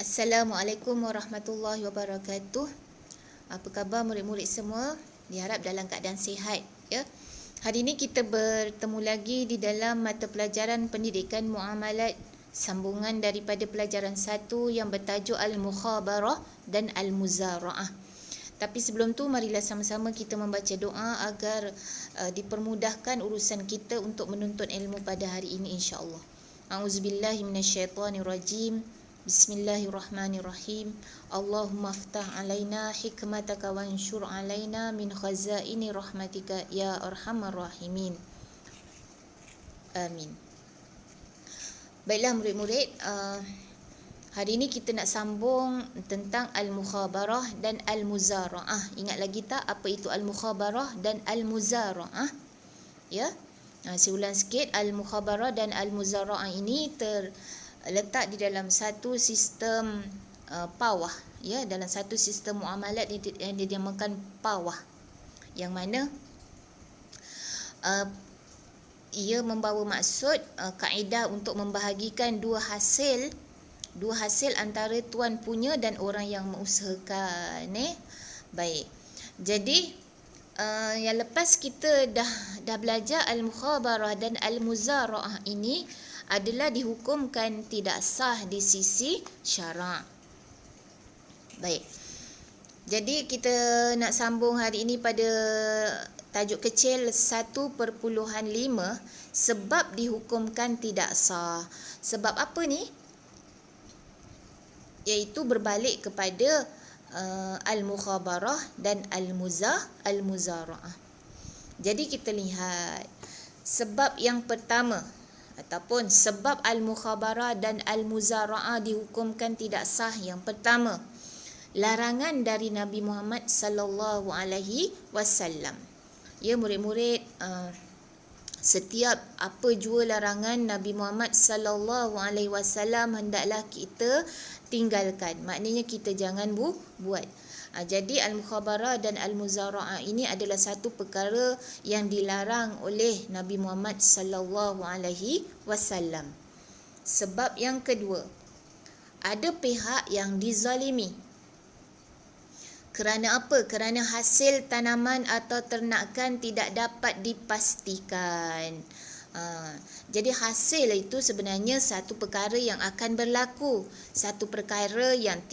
Assalamualaikum warahmatullahi wabarakatuh. Apa khabar murid-murid semua? Diharap dalam keadaan sihat, ya. Hari ini kita bertemu lagi di dalam mata pelajaran pendidikan muamalat, sambungan daripada pelajaran 1 yang bertajuk Al-Mukhabarah dan Al-Muzara'ah. Tapi sebelum tu marilah sama-sama kita membaca doa agar dipermudahkan urusan kita untuk menuntut ilmu pada hari ini, insya-Allah. A'udzubillahi minasyaitonirrajim. Bismillahirrahmanirrahim. Allahumma aftah alaina hikmataka wa anshur alaina min khazaini rahmatika ya arhamar rahimin. Amin. Baiklah murid-murid, hari ini kita nak sambung tentang Al-Mukhabarah dan Al-Muzara'ah. Ingat lagi tak apa itu Al-Mukhabarah dan Al-Muzara'ah? Ya. Saya ulang sikit, Al-Mukhabarah dan Al-Muzara'ah ini terletak di dalam satu sistem pawah, ya, dalam satu sistem muamalat yang dinamakan pawah, yang mana ia membawa maksud kaedah untuk membahagikan dua hasil antara tuan punya dan orang yang mengusahakan. Baik. Jadi yang lepas kita dah belajar Al-Mukhabarah dan Al-Muzara'ah ini adalah dihukumkan tidak sah di sisi syarak. Baik. Jadi kita nak sambung hari ini pada tajuk kecil 1.5, sebab dihukumkan tidak sah. Sebab apa ni? Iaitu berbalik kepada Al-Mukhabarah dan Al-Muzara'ah. Jadi kita lihat sebab yang pertama ataupun sebab Al-Mukhabarah dan Al-Muzara'ah dihukumkan tidak sah. Yang pertama, larangan dari Nabi Muhammad sallallahu alaihi wasallam. Ya murid-murid, setiap apa jua larangan Nabi Muhammad sallallahu alaihi wasallam hendaklah kita tinggalkan. Maknanya kita jangan buat. Jadi Al-Mukhabarah dan Al-Muzara'ah ini adalah satu perkara yang dilarang oleh Nabi Muhammad sallallahu alaihi wasallam. Sebab yang kedua, ada pihak yang dizalimi. Kerana apa? Kerana hasil tanaman atau ternakan tidak dapat dipastikan. Jadi hasil itu sebenarnya satu perkara yang akan berlaku, satu perkara yang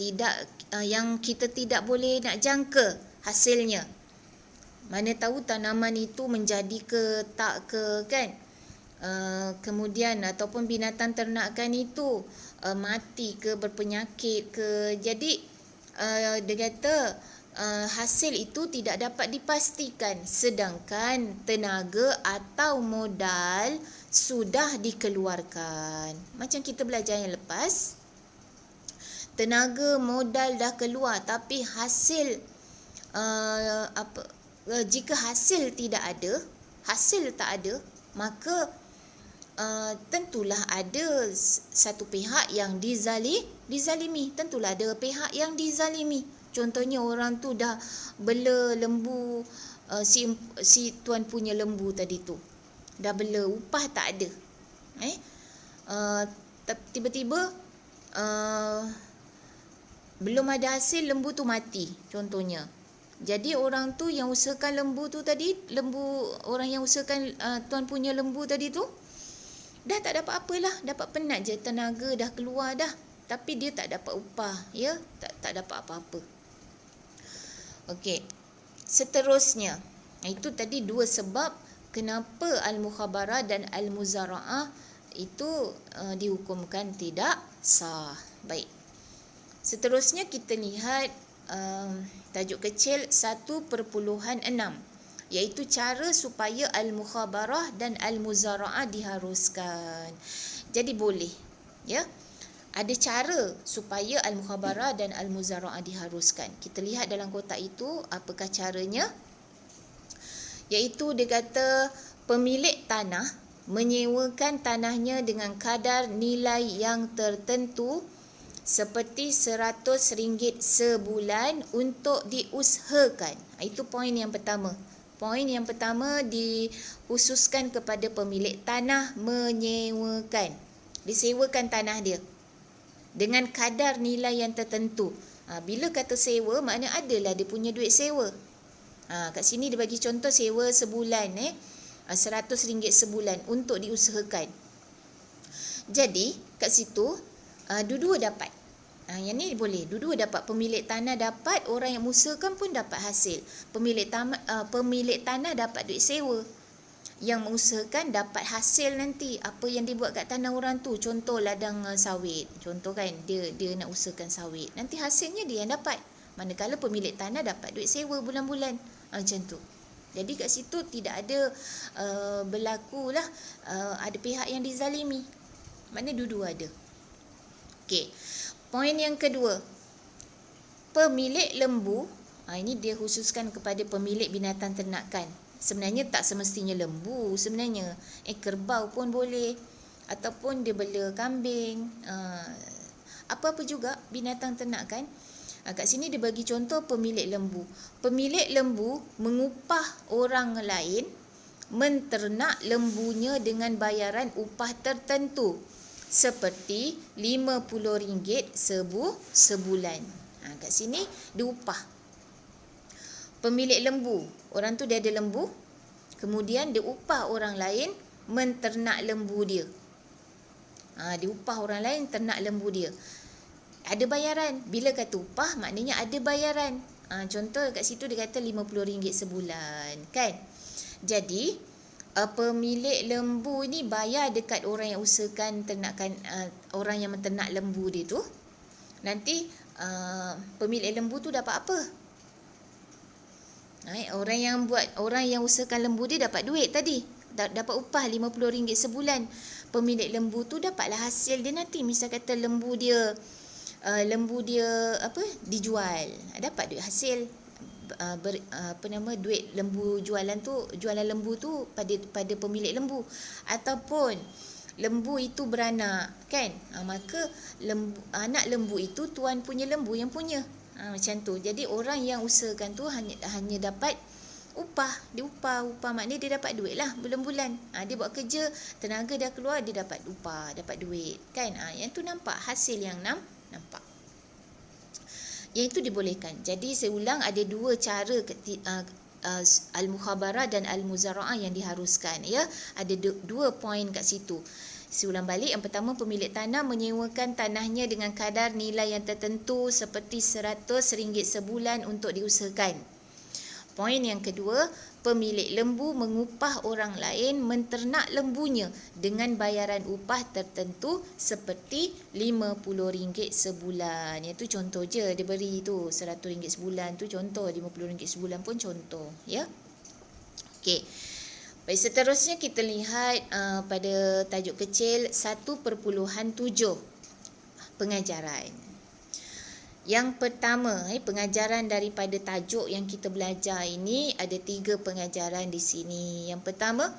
kita tidak boleh nak jangka hasilnya. Mana tahu tanaman itu menjadi ke tak ke, kan? Kemudian ataupun binatang ternakan itu mati ke, berpenyakit ke. Jadi dia kata hasil itu tidak dapat dipastikan, sedangkan tenaga atau modal sudah dikeluarkan. Macam kita belajar yang lepas, tenaga modal dah keluar, tapi hasil jika hasil tak ada, maka tentulah ada satu pihak yang dizalimi. Tentulah ada pihak yang dizalimi. Contohnya orang tu dah bela lembu, si tuan punya lembu tadi tu dah bela, upah tak ada. Tiba-tiba belum ada hasil, lembu tu mati contohnya. Jadi orang tu yang usahakan lembu tu tadi, orang yang usahakan tuan punya lembu tadi tu dah tak dapat apalah, dapat penat je, tenaga dah keluar dah, tapi dia tak dapat upah, ya, tak dapat apa-apa. Okey. Seterusnya, itu tadi dua sebab kenapa Al-Mukhabarah dan Al-Muzara'ah itu dihukumkan tidak sah. Baik. Seterusnya kita lihat tajuk kecil 1.6, iaitu cara supaya Al-Mukhabarah dan Al-Muzara'ah diharuskan. Jadi boleh, ya. Ada cara supaya Al-Mukhabarah dan Al-Muzara'ah diharuskan. Kita lihat dalam kotak itu apakah caranya. Iaitu dia kata pemilik tanah menyewakan tanahnya dengan kadar nilai yang tertentu seperti RM100 sebulan untuk diusahakan. Itu poin yang pertama. Poin yang pertama dikhususkan kepada pemilik tanah menyewakan. Disewakan tanah dia. dengan kadar nilai yang tertentu. Bila kata sewa, maknanya adalah dia punya duit sewa. Kat sini dia bagi contoh sewa sebulan, RM100 sebulan untuk diusahakan. Jadi kat situ dua-dua dapat. Yang ni boleh, dua-dua dapat. Pemilik tanah dapat, orang yang usahakan pun dapat hasil. Pemilik tanah dapat duit sewa, yang mengusahakan dapat hasil nanti. Apa yang dibuat kat tanah orang tu, contoh ladang sawit, contoh kan, dia nak usahakan sawit, nanti hasilnya dia yang dapat. Manakala pemilik tanah dapat duit sewa bulan-bulan, macam tu. Jadi kat situ tidak ada berlakulah ada pihak yang dizalimi. Maknanya dua-dua ada. Okey. Poin yang kedua, pemilik lembu, ini dia khususkan kepada pemilik binatang ternakan. Sebenarnya tak semestinya lembu sebenarnya. Kerbau pun boleh, ataupun dia bela kambing, apa-apa juga binatang ternakan. Kat sini dia bagi contoh pemilik lembu. Pemilik lembu mengupah orang lain menternak lembunya dengan bayaran upah tertentu, seperti RM50 sebulan. Kat sini dia upah. Pemilik lembu, orang tu dia ada lembu, kemudian dia upah orang lain menternak lembu dia. Dia upah orang lain ternak lembu dia. Ada bayaran. Bila kata upah, maknanya ada bayaran. Contoh kat situ dia kata RM50 sebulan, kan? Jadi pemilik lembu ni bayar dekat orang yang usahakan ternakan, orang yang menternak lembu dia tu. Nanti pemilik lembu tu dapat apa? Orang yang usahakan lembu dia dapat duit tadi, dapat upah RM50 sebulan. Pemilik lembu tu dapatlah hasil dia nanti. Misal kata lembu dia dijual, dapat duit hasil, duit lembu jualan lembu tu pada pemilik lembu. Ataupun lembu itu beranak, kan, maka anak lembu itu tuan punya lembu yang punya. Macam tu. Jadi orang yang usahakan tu hanya dapat upah. Dia upah maknanya dia dapat duit lah bulan-bulan. Dia buat kerja, tenaga dia keluar, dia dapat upah, dapat duit, kan. Yang tu nampak hasil yang nampak. Yang itu dibolehkan. Jadi saya ulang, ada dua cara al-mukhabarah dan al-muzara'ah yang diharuskan, ya. Ada dua poin kat situ. Saya ulang balik. Yang pertama, pemilik tanah menyewakan tanahnya dengan kadar nilai yang tertentu, seperti RM100 sebulan untuk diusahakan. Poin yang kedua, pemilik lembu mengupah orang lain menternak lembunya dengan bayaran upah tertentu, seperti RM50 sebulan. Itu contoh je dia beri tu. RM100 sebulan tu contoh, RM50 sebulan pun contoh, ya. Okey. Baik, seterusnya kita lihat pada tajuk kecil 1.7, pengajaran. Yang pertama, pengajaran daripada tajuk yang kita belajar ini, ada 3 pengajaran di sini. Yang pertama,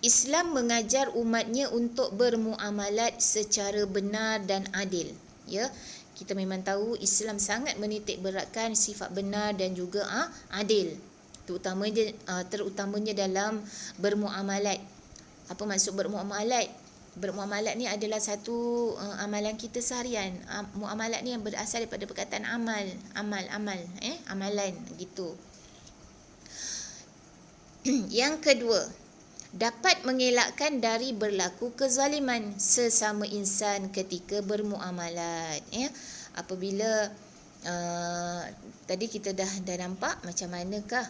Islam mengajar umatnya untuk bermuamalat secara benar dan adil. Ya, kita memang tahu Islam sangat menitik beratkan sifat benar dan juga adil. Terutamanya dalam bermuamalat. Apa maksud bermuamalat? Bermuamalat ni adalah satu amalan kita seharian. Muamalat ni yang berasal daripada perkataan amalan gitu. Yang kedua, dapat mengelakkan dari berlaku kezaliman sesama insan ketika bermuamalat, ya. Apabila tadi kita dah nampak macam manakah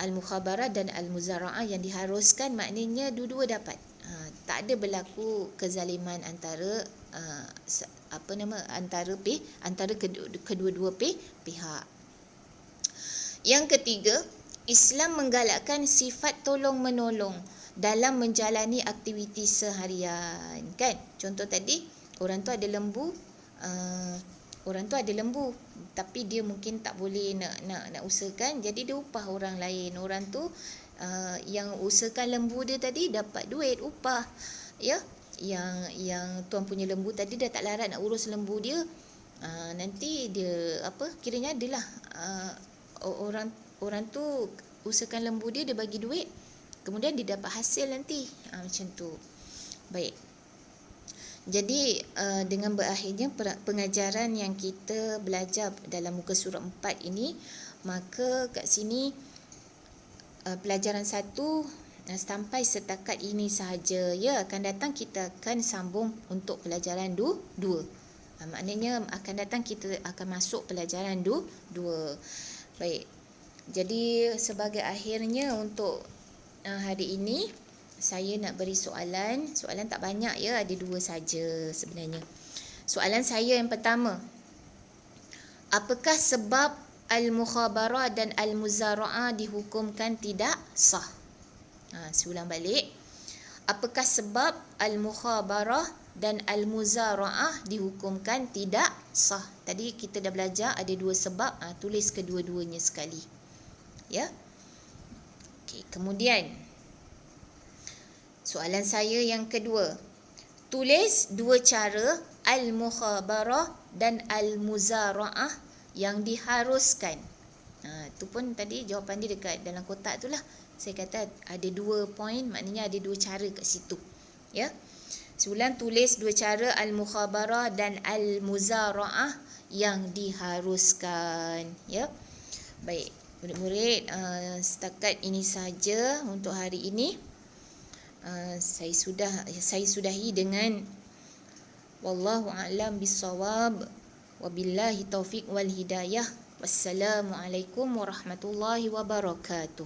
al-mukhabarah dan al-muzara'ah yang diharuskan, maknanya dua-dua dapat. Tak ada berlaku kezaliman antara antara kedua-dua pihak. Yang ketiga, Islam menggalakkan sifat tolong-menolong dalam menjalani aktiviti seharian, kan? Contoh tadi, orang tu ada lembu, tapi dia mungkin tak boleh nak usahakan, jadi dia upah orang lain. Orang tu yang usahakan lembu dia tadi dapat duit upah, ya. Yang tuan punya lembu tadi dah tak larat nak urus lembu dia, nanti dia kiranya adalah orang tu usahakan lembu dia bagi duit, kemudian dia dapat hasil nanti, macam tu. Baik. Jadi dengan berakhirnya pengajaran yang kita belajar dalam muka surat 4 ini, maka kat sini pelajaran 1 sampai setakat ini sahaja. Ya, akan datang kita akan sambung untuk pelajaran 2. Maknanya akan datang kita akan masuk pelajaran 2. Baik. Jadi sebagai akhirnya untuk hari ini, saya nak beri soalan. Soalan tak banyak ya, ada 2 saja sebenarnya. Soalan saya yang pertama. Apakah sebab al-mukhabarah dan al-muzara'ah dihukumkan tidak sah? Saya ulang balik. Apakah sebab al-mukhabarah dan al-muzara'ah dihukumkan tidak sah? Tadi kita dah belajar ada 2 sebab. Tulis kedua-duanya sekali. Ya. Okey, kemudian soalan saya yang kedua. Tulis 2 cara al-mukhabarah dan al-muzara'ah yang diharuskan. Tu pun tadi jawapan dia dekat dalam kotak tu lah. Saya kata ada 2 poin, maknanya ada 2 cara kat situ. Ya. Seulang tulis 2 cara al-mukhabarah dan al-muzara'ah yang diharuskan. Ya. Baik, murid-murid, setakat ini saja untuk hari ini. Saya sudahi dengan wallahu a'lam bissawab, wabillahi taufiq wal hidayah. Wassalamualaikum warahmatullahi wabarakatuh.